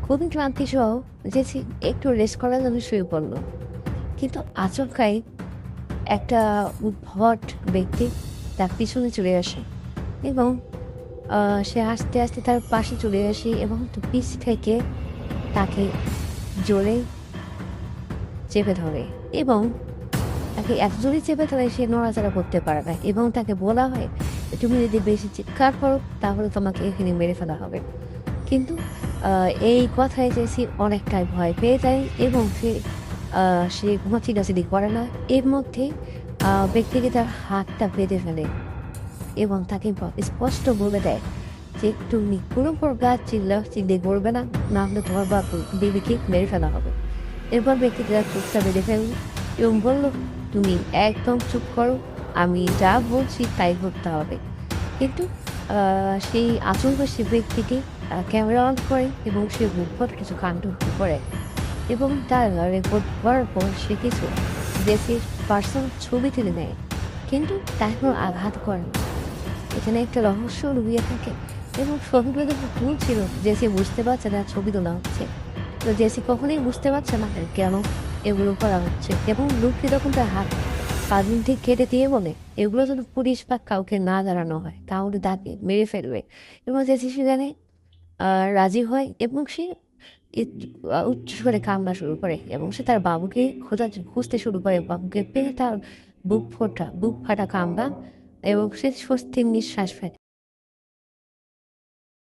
খুবই ক্লান্তিসহ জেসি একটু রেস্ট করার জন্য শুয়ে পড়ল। কিন্তু আচমকাই একটা উদ্ভট ব্যক্তি তার পিছনে চলে আসে এবং সে আস্তে, আস্তে তার পাশে চলে আসে এবং পিছ থেকে তাকে জোরে চেপে ধরে এবং তাকে এত জোরে চেপে ধরে সে নড়াচড়া করতে পারে না এবং তাকে বলা হয়, "তুমি যদি বেশি চিৎকার করো তাহলে তোমাকে এখানে মেরে ফেলা হবে।" কিন্তু এই কথায় জেসি অনেকটাই ভয় পেয়ে যায় এবং সে কোনো চিল্লাচিল্লি করে না। এর মধ্যে ব্যক্তিটি তার হাতটা বেঁধে ফেলে এবং তাকে স্পষ্ট বলে দেয় যে, "তুমি কোনো প্রকার চিল্লাচিল্লি করবে না, না হলে তোমার বা বেবিকে মেরে ফেলা হবে।" এরপর ব্যক্তিটি তার চোখটা বেঁধে ফেলল এবং বলল, "তুমি একদম চুপ করো। আমি যা বলছি তাই করতে হবে।" কিন্তু সেই আচমকা সে ব্যক্তিটি ক্যামেরা অন করে এবং সে উদ্ভট কিছু কাণ্ড করে এবং তার রেকর্ড করার পর সে কিছু দেশের পার্সোনাল ছবি তুলে নেয়। কিন্তু তার কোনো আঘাত করে না। এখানে একটা রহস্য লুকিয়ে থাকে এবং ছবিগুলো যখন তুলছিল জেসি বুঝতে পারছে না ছবি তোলা হচ্ছে। তো জেসি কখনোই বুঝতে পারছে না কেন এগুলো করা হচ্ছে এবং লোকটি তখন তার হাত পা ঠিক কেটে দিয়ে বলে, "এগুলো যদি পুলিশ বা কাউকে না জানানো হয় তাহলে তাকে মেরে ফেলবে।" এবং জেসি সেখানে আ রাজি হয় এবং সে ইত উচ্চস্বরে কান্না শুরু করে এবং সে তার বাবুকে খুঁজতে শুরু করে। বাবুকে পেয়ে তার বুক ফাটা কান্না এবং সে স্বস্তির নিঃশ্বাস ফেলে।